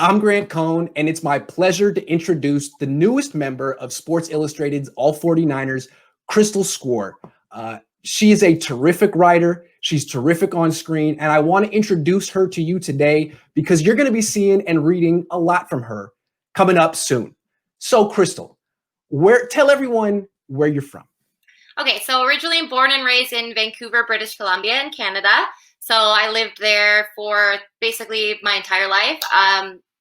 I'm Grant Cohn, and it's my pleasure to introduce the newest member of Sports Illustrated's All49ers, Crystal Scuor. She is a terrific writer. She's terrific on screen, and I want to introduce her to you today because you're going to be seeing and reading a lot from her coming up soon. So, Crystal, tell everyone where you're from. Okay, so originally born and raised in Vancouver, British Columbia in Canada. So I lived there for basically my entire life.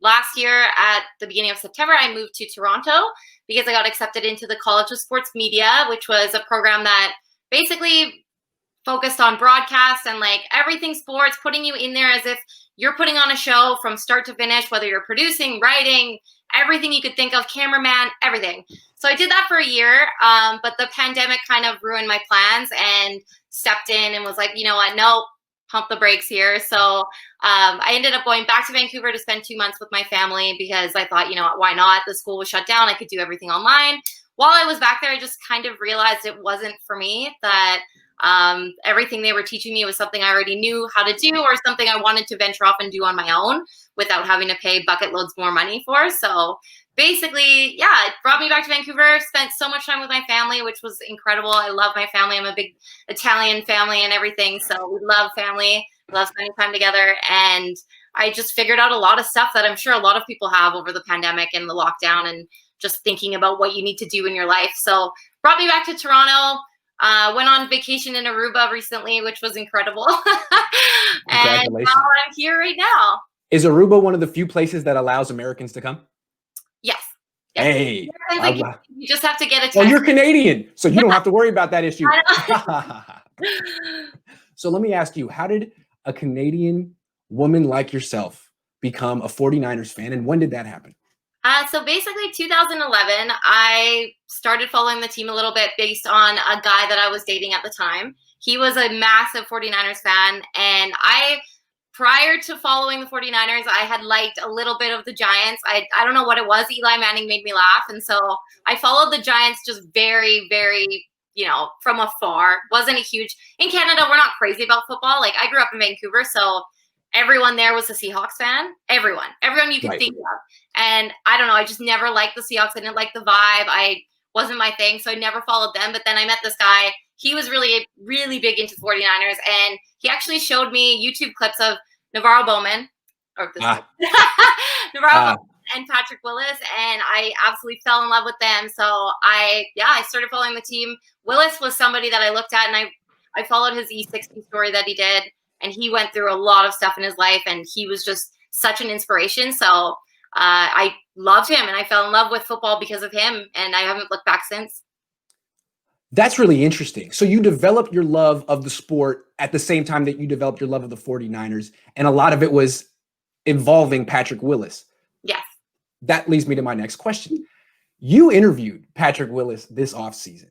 Last year at the beginning of September, I moved to Toronto because I got accepted into the College of Sports Media, which was a program that basically focused on broadcast and like everything sports, putting you in there as if you're putting on a show from start to finish, whether you're producing, writing, everything you could think of, cameraman, everything. So I did that for a year, but the pandemic kind of ruined my plans and stepped in and was like, you know what, no, pump the brakes here. So I ended up going back to Vancouver to spend 2 months with my family because I thought, you know what, why not? The school was shut down. I could do everything online. While I was back there, I just kind of realized it wasn't for me, that everything they were teaching me was something I already knew how to do or something I wanted to venture off and do on my own without having to pay bucket loads more money for. So basically, yeah, it brought me back to Vancouver, spent so much time with my family, which was incredible. I love my family. I'm a big Italian family and everything. So we love family, love spending time together. And I just figured out a lot of stuff that I'm sure a lot of people have over the pandemic and the lockdown and just thinking about what you need to do in your life. So brought me back to Toronto. Went on vacation in Aruba recently, which was incredible. And now I'm here right now. Is Aruba one of the few places that allows Americans to come? Yes. Hey. Like you just have to get a test. Well, you're Canadian, so you don't have to worry about that issue. So let me ask you, how did a Canadian woman like yourself become a 49ers fan, and when did that happen? So basically 2011, I started following the team a little bit based on a guy that I was dating at the time. He was a massive 49ers fan, and prior to following the 49ers, I had liked a little bit of the Giants. I don't know what it was. Eli Manning made me laugh, and so I followed the Giants just very, very, from afar. Wasn't a huge – in Canada, we're not crazy about football. Like, I grew up in Vancouver, so – everyone there was a Seahawks fan. Everyone you could think of. And I don't know, I just never liked the Seahawks. I didn't like the vibe. I wasn't my thing, so I never followed them. But then I met this guy. He was really, really big into 49ers, and he actually showed me YouTube clips of Navarro Bowman, Navarro Bowman and Patrick Willis, and I absolutely fell in love with them. So I started following the team. Willis was somebody that I looked at, and I followed his E60 story that he did. And he went through a lot of stuff in his life, and he was just such an inspiration. So I loved him, and I fell in love with football because of him, and I haven't looked back since. That's really interesting. So you developed your love of the sport at the same time that you developed your love of the 49ers, and a lot of it was involving Patrick Willis. Yes. That leads me to my next question. You interviewed Patrick Willis this offseason.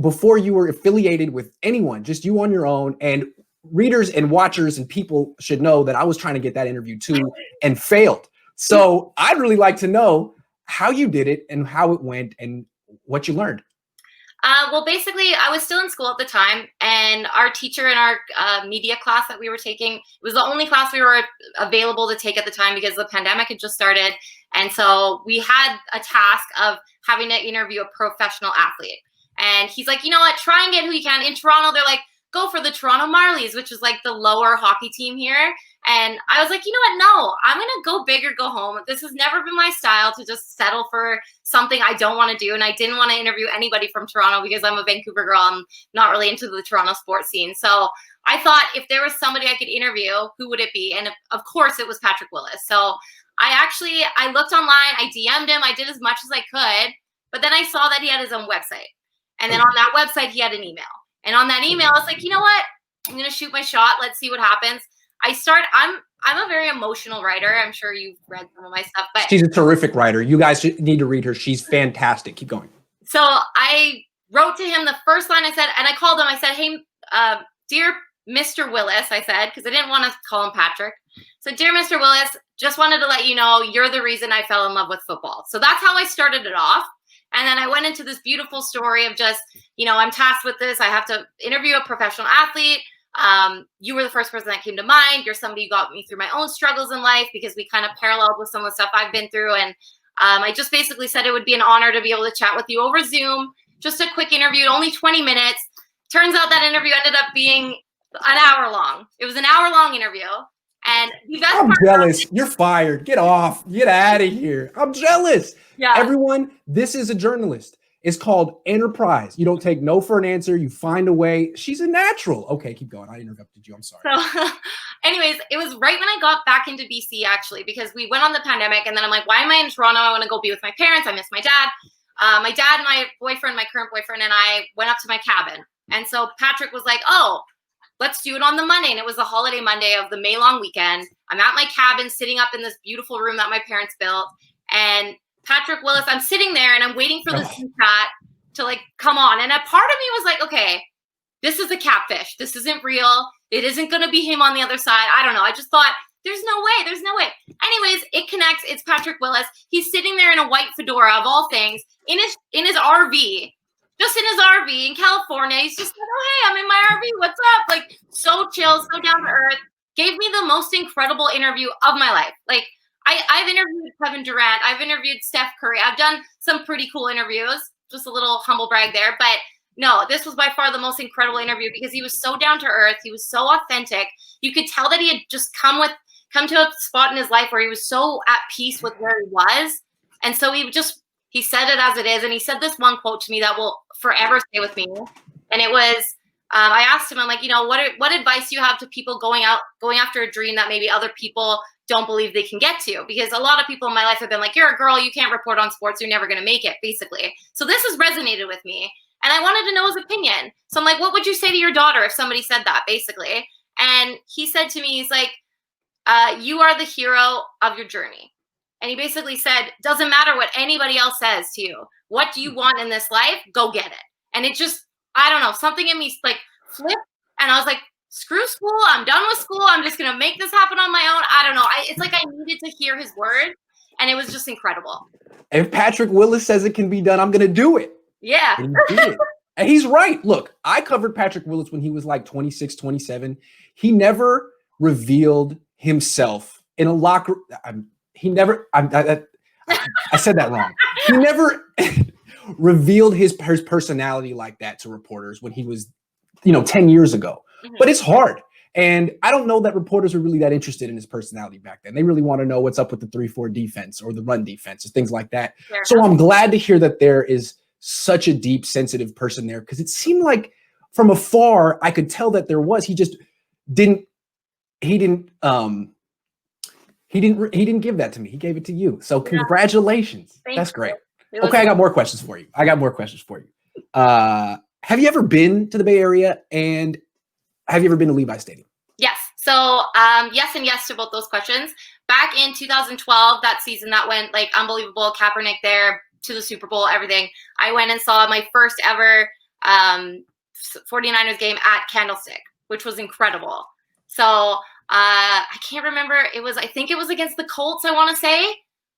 Before you were affiliated with anyone, just you on your own, and readers and watchers and people should know that I was trying to get that interview too and failed. So I'd really like to know how you did it and how it went and what you learned. Well, basically, I was still in school at the time, and our teacher in our media class that we were taking was the only class we were available to take at the time because the pandemic had just started. And so we had a task of having to interview a professional athlete. And he's like, you know what, try and get who you can. In Toronto, they're like, go for the Toronto Marlies, which is like the lower hockey team here. And I was like, you know what? No, I'm going to go big or go home. This has never been my style to just settle for something I don't want to do. And I didn't want to interview anybody from Toronto because I'm a Vancouver girl. I'm not really into the Toronto sports scene. So I thought if there was somebody I could interview, who would it be? And of course it was Patrick Willis. So I looked online, I DM'd him, I did as much as I could, but then I saw that he had his own website. And then on that website, he had an email. And on that email, I was like, you know what? I'm going to shoot my shot. Let's see what happens. I'm a very emotional writer. I'm sure you've read some of my stuff. But she's a terrific writer. You guys need to read her. She's fantastic. Keep going. So I wrote to him the first line I said, and I called him. I said, hey, dear Mr. Willis, I said, because I didn't want to call him Patrick. So dear Mr. Willis, just wanted to let you know you're the reason I fell in love with football. So that's how I started it off. And then I went into this beautiful story of just, I'm tasked with this. I have to interview a professional athlete. You were the first person that came to mind. You're somebody who got me through my own struggles in life because we kind of paralleled with some of the stuff I've been through. And I just basically said it would be an honor to be able to chat with you over Zoom. Just a quick interview, only 20 minutes. Turns out that interview ended up being an hour long. It was an hour-long interview. And the best I'm jealous. You're fired. Get off. Get out of here. I'm jealous. Yeah. Everyone, this is a journalist. It's called enterprise. You don't take no for an answer. You find a way. She's a natural. Okay, keep going. I interrupted you. I'm sorry. So anyways, it was right when I got back into BC, actually, because we went on the pandemic. And then I'm like, why am I in Toronto? I want to go be with my parents. I miss my dad. My dad, my boyfriend, my current boyfriend, and I went up to my cabin. And so Patrick was like, oh, let's do it on the Monday. And it was the holiday Monday of the May long weekend. I'm at my cabin sitting up in this beautiful room that my parents built. And Patrick Willis, I'm sitting there and I'm waiting for the Zoom chat to like come on. And a part of me was like, okay, this is a catfish. This isn't real. It isn't going to be him on the other side. I don't know. I just thought, there's no way. There's no way. Anyways, it connects. It's Patrick Willis. He's sitting there in a white fedora of all things in his RV. Just in his RV in California. He's just like, oh, hey, I'm in my RV. What's up? Like, so chill, so down to earth. Gave me the most incredible interview of my life. Like, I've interviewed Kevin Durant. I've interviewed Steph Curry. I've done some pretty cool interviews. Just a little humble brag there. But no, this was by far the most incredible interview because he was so down to earth. He was so authentic. You could tell that he had just come to a spot in his life where he was so at peace with where he was. And so he said it as it is. And he said this one quote to me that will forever stay with me. And it was, I asked him, I'm like, what advice do you have to people going after a dream that maybe other people don't believe they can get to? Because a lot of people in my life have been like, you're a girl, you can't report on sports, you're never going to make it, basically. So this has resonated with me. And I wanted to know his opinion. So I'm like, what would you say to your daughter if somebody said that, basically? And he said to me, he's like, you are the hero of your journey. And he basically said, doesn't matter what anybody else says to you. What do you want in this life? Go get it. And it just, I don't know, something in me like flipped. And I was like, screw school. I'm done with school. I'm just going to make this happen on my own. I don't know. It's like I needed to hear his words. And it was just incredible. If Patrick Willis says it can be done, I'm going to do it. Yeah. And he did it. And he's right. Look, I covered Patrick Willis when he was like 26, 27. He never revealed himself in a locker. I said that wrong. He never revealed his personality like that to reporters when he was, 10 years ago. Mm-hmm. But it's hard. And I don't know that reporters were really that interested in his personality back then. They really want to know what's up with the 3-4 defense or the run defense or things like that. Fair so enough. I'm glad to hear that there is such a deep, sensitive person there because it seemed like from afar, I could tell that there was. He just didn't give that to me. He gave it to you. So congratulations. That's great. Okay, I got more questions for you. Have you ever been to the Bay Area and have you ever been to Levi Stadium? Yes. So yes and yes to both those questions. Back in 2012, that season that went like unbelievable, Kaepernick there to the Super Bowl, everything. I went and saw my first ever 49ers game at Candlestick, which was incredible. So I can't remember. I think it was against the Colts, I want to say.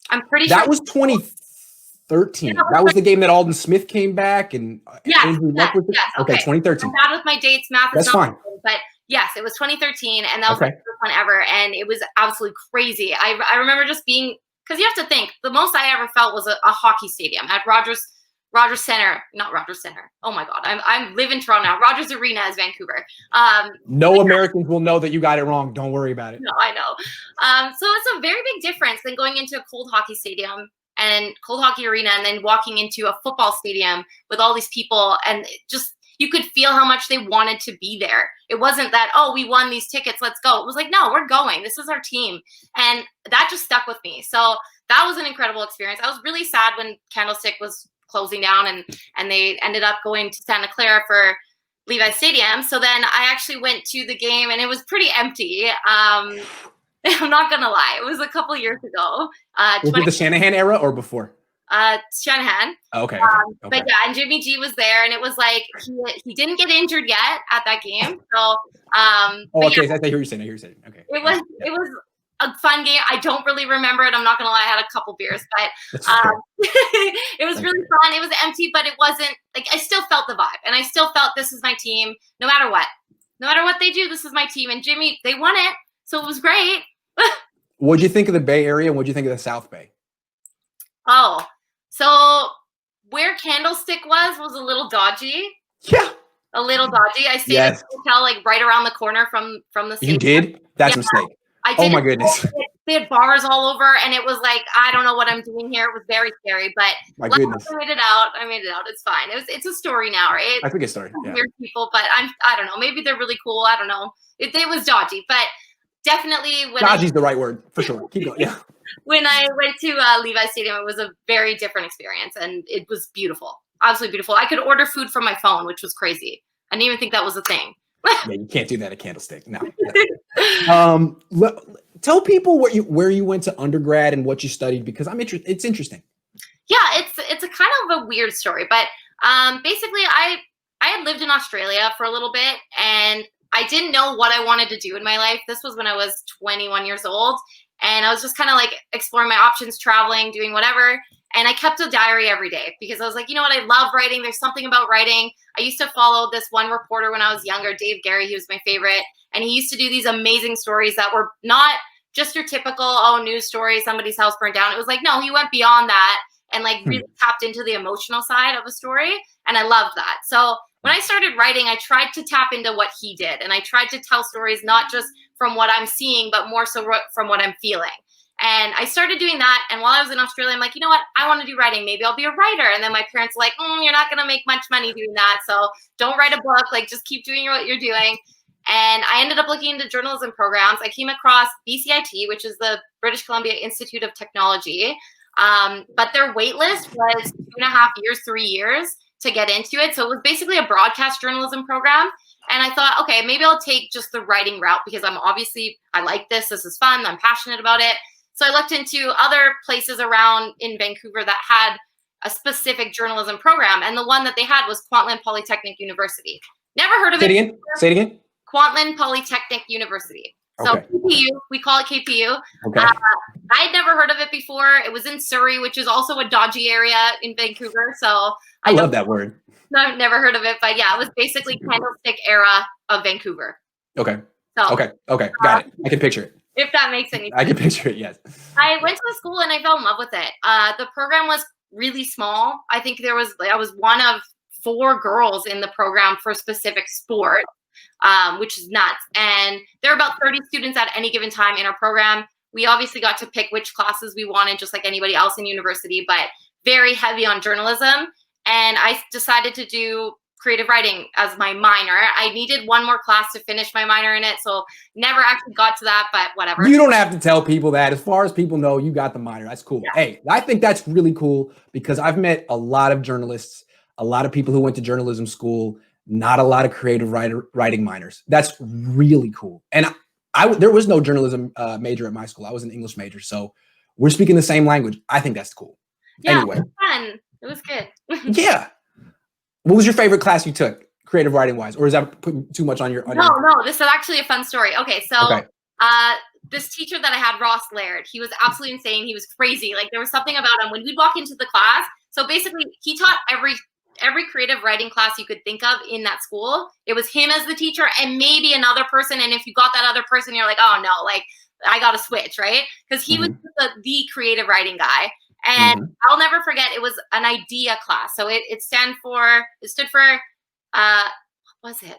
I'm pretty sure. That was 2013. That was the game that Alden Smith came back and Andrew Luck was okay, 2013. I'm bad with my dates, math. That's fine. But yes, it was 2013, and that was my first one ever, and it was absolutely crazy. I remember just being, because you have to think, the most I ever felt was a hockey stadium at Rogers Center, not Rogers Center. Oh my God, I live in Toronto now. Rogers Arena is Vancouver. No Americans will know that you got it wrong. Don't worry about it. No, I know. So it's a very big difference than going into a cold hockey stadium and cold hockey arena and then walking into a football stadium with all these people, and just you could feel how much they wanted to be there. It wasn't that, oh, we won these tickets, let's go. It was like, no, we're going. This is our team. And that just stuck with me. So that was an incredible experience. I was really sad when Candlestick was closing down and they ended up going to Santa Clara for Levi Stadium. So then I actually went to the game and it was pretty empty. I'm not going to lie. It was a couple years ago. Was it the Shanahan era or before? Shanahan. Okay. But yeah, and Jimmy G was there, and it was like he didn't get injured yet at that game. So okay, I hear you saying. Okay. It was a fun game. I don't really remember it. I'm not gonna lie, I had a couple beers, but it was really fun. It was empty, but it wasn't like I still felt the vibe, and I still felt this is my team, no matter what. No matter what they do, this is my team. And Jimmy, they won it. So it was great. What'd you think of the Bay Area? And what'd you think of the South Bay? Oh, so where Candlestick was a little dodgy. Yeah. A little dodgy. I stayed at the hotel like right around the corner from the stadium. You did? That's a mistake. I did. Oh my goodness. They had bars all over, and it was like, I don't know what I'm doing here. It was very scary, but my goodness. I made it out. It's fine. It's a story now, right? I think it's a story. Yeah. Weird people, but I don't know. Maybe they're really cool. I don't know. It was dodgy, but definitely dodgy's the right word for sure. Keep going. Yeah. When I went to Levi Stadium, it was a very different experience, and it was beautiful. Absolutely beautiful. I could order food from my phone, which was crazy. I didn't even think that was a thing. Yeah, you can't do that at Candlestick. No. Tell people where you went to undergrad and what you studied, because I'm interested. It's interesting. Yeah, it's a kind of a weird story, but basically, I had lived in Australia for a little bit, and I didn't know what I wanted to do in my life. This was when I was 21 years old, and I was just kind of like exploring my options, traveling, doing whatever. And I kept a diary every day because I was like, you know what? I love writing. There's something about writing. I used to follow this one reporter when I was younger, Dave Gary. He was my favorite. And he used to do these amazing stories that were not just your typical, news story, somebody's house burned down. It was like, no, he went beyond that and like really tapped into the emotional side of a story. And I loved that. So when I started writing, I tried to tap into what he did. And I tried to tell stories, not just from what I'm seeing, but more so from what I'm feeling. And I started doing that. And while I was in Australia, I'm like, you know what? I want to do writing. Maybe I'll be a writer. And then my parents were like, you're not going to make much money doing that. So don't write a book. Like, just keep doing what you're doing. And I ended up looking into journalism programs. I came across BCIT, which is the British Columbia Institute of Technology. But their wait list was 2.5 years, 3 years to get into it. So it was basically a broadcast journalism program. And I thought, okay, maybe I'll take just the writing route because I like this. This is fun. I'm passionate about it. So I looked into other places around in Vancouver that had a specific journalism program. And the one that they had was Kwantlen Polytechnic University. Never heard of it. Say it again. Kwantlen Polytechnic University. So okay. KPU, we call it KPU. Okay. I'd never heard of it before. It was in Surrey, which is also a dodgy area in Vancouver. So I love that word. I've never heard of it, but yeah, it was basically Candlestick era of Vancouver. Okay. So, okay. Got it. I can picture it. If that makes any sense. I can picture it, yes. I went to the school and I fell in love with it. The program was really small. I think I was one of 4 girls in the program for a specific sport, which is nuts. And there are about 30 students at any given time in our program. We obviously got to pick which classes we wanted, just like anybody else in university, but very heavy on journalism. And I decided to do creative writing as my minor. I needed one more class to finish my minor in it, so never actually got to that, but whatever. You don't have to tell people that. As far as people know, you got the minor. That's cool. Yeah. Hey, I think that's really cool because I've met a lot of journalists, a lot of people who went to journalism school, not a lot of creative writing minors. That's really cool. And there was no journalism major at my school. I was an English major, so we're speaking the same language. I think that's cool. Yeah, anyway. It was fun. It was good. Yeah. What was your favorite class you took, creative writing wise, or is that putting too much on your? No. This is actually a fun story. Okay, so this teacher that I had, Ross Laird, he was absolutely insane. He was crazy. Like there was something about him when we'd walk into the class. So basically, he taught every creative writing class you could think of in that school. It was him as the teacher and maybe another person. And if you got that other person, you're like, oh no, like I got to switch, right? Because he was the creative writing guy. And I'll never forget, it was an idea class. So it stood for, what was it?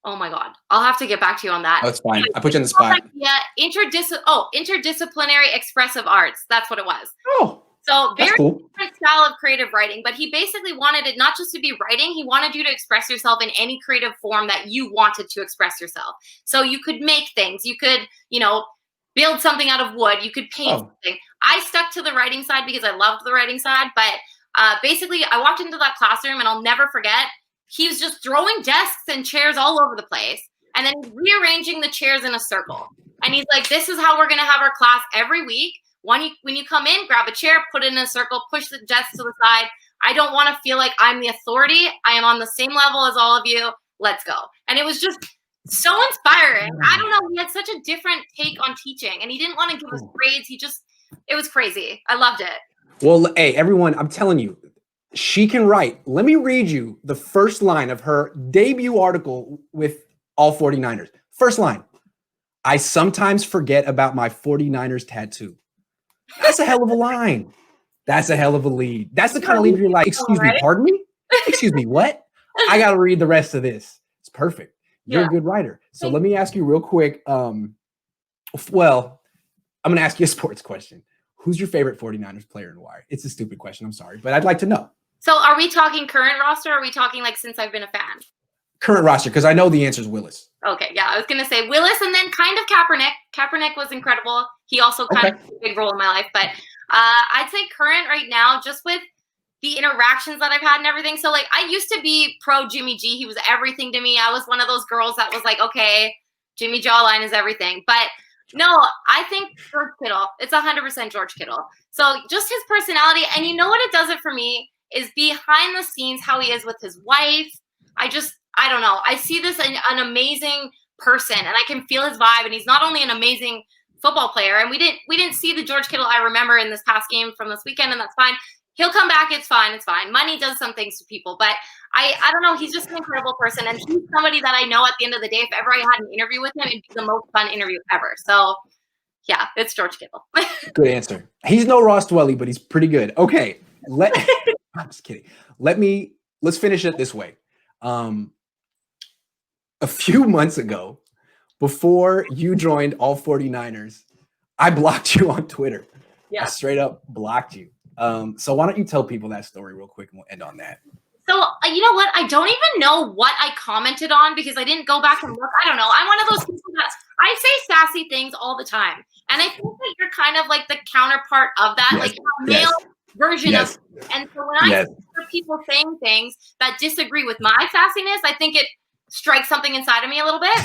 Oh my God. I'll have to get back to you on that. Oh, it's fine. I put you on the spot. Yeah. Interdisciplinary expressive arts. That's what it was. Oh, so very cool. different style of creative writing, but he basically wanted it not just to be writing. He wanted you to express yourself in any creative form that you wanted to express yourself. So you could make things, you could, build something out of wood. You could paint something. I stuck to the writing side because I loved the writing side. But basically, I walked into that classroom and I'll never forget, he was just throwing desks and chairs all over the place and then rearranging the chairs in a circle. And he's like, this is how we're going to have our class every week. When you come in, grab a chair, put it in a circle, push the desks to the side. I don't want to feel like I'm the authority. I am on the same level as all of you. Let's go. And it was just so inspiring. I don't know. He had such a different take on teaching and he didn't want to give us grades. It was crazy. I loved it. Well, hey, everyone, I'm telling you, she can write. Let me read you the first line of her debut article with All 49ers. First line. I sometimes forget about my 49ers tattoo. That's a hell of a line. That's a hell of a lead. That's the kind of lead you're like, excuse me, pardon me? Excuse me, what? I got to read the rest of this. It's perfect. You're a good writer. So let me ask you real quick. Well, I'm going to ask you a sports question. Who's your favorite 49ers player and why? It's a stupid question. I'm sorry, but I'd like to know. So are we talking current roster? Or are we talking like since I've been a fan? Current roster, because I know the answer is Willis. Okay, yeah, I was going to say Willis and then kind of Kaepernick. Kaepernick was incredible. He also kind of played a big role in my life. But I'd say current right now, just with the interactions that I've had and everything. So, like, I used to be pro Jimmy G. He was everything to me. I was one of those girls that was like, okay, Jimmy Jawline is everything. But no, I think George Kittle. It's 100% George Kittle. So just his personality. And you know what it does it for me is behind the scenes, how he is with his wife. I don't know. I see this an amazing person, and I can feel his vibe. And he's not only an amazing football player, and we didn't see the George Kittle I remember in this past game from this weekend, and that's fine. He'll come back. It's fine. It's fine. Money does some things to people, but I don't know. He's just an incredible person, and he's somebody that I know at the end of the day, if ever I had an interview with him, it'd be the most fun interview ever. So, yeah, it's George Kittle. Good answer. He's no Ross Dwelly, but he's pretty good. Okay, I'm just kidding. Let's finish it this way. A few months ago, before you joined All 49ers, I blocked you on Twitter. Yeah. I straight up blocked you. So why don't you tell people that story real quick and we'll end on that. So, you know what? I don't even know what I commented on because I didn't go back and look. I don't know. I'm one of those people that I say sassy things all the time. And I think that you're kind of like the counterpart of that, like a male version of it. And so when I hear people saying things that disagree with my sassiness, I think it strikes something inside of me a little bit.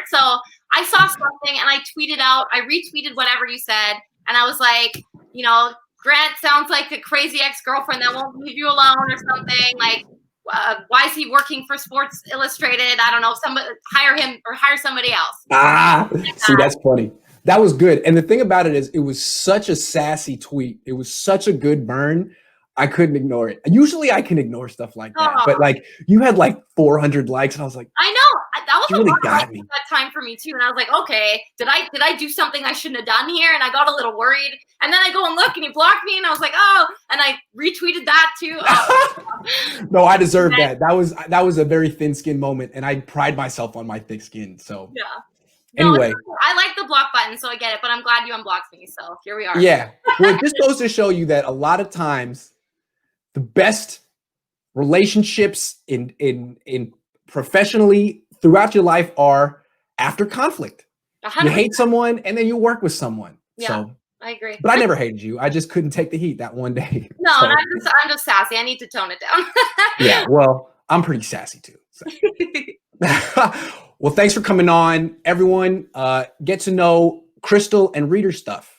So I saw something and I retweeted whatever you said. And I was like, you know, Grant sounds like a crazy ex-girlfriend that won't leave you alone or something. Like, why is he working for Sports Illustrated? I don't know. Somebody hire him or hire somebody else. See, that's funny. That was good. And the thing about it is it was such a sassy tweet. It was such a good burn. I couldn't ignore it. Usually I can ignore stuff like that. But like you had like 400 likes and I was like, I know. That was a lot got of that time for me too. And I was like, okay, did I do something I shouldn't have done here? And I got a little worried. And then I go and look and he blocked me and I was like, oh, and I retweeted that too. Oh. No, I deserve that. That was a very thin-skinned moment and I pride myself on my thick skin. So yeah. Anyway, no, I like the block button, so I get it, but I'm glad you unblocked me. So here we are. Yeah. Well, this goes to show you that a lot of times the best relationships in professionally throughout your life are after conflict. 100%. You hate someone and then you work with someone. Yeah, so I agree. But I never hated you. I just couldn't take the heat that one day. No, so. And I'm just sassy. I need to tone it down. Yeah, well, I'm pretty sassy too. So. Well, thanks for coming on, everyone. Get to know Crystal and Reader stuff.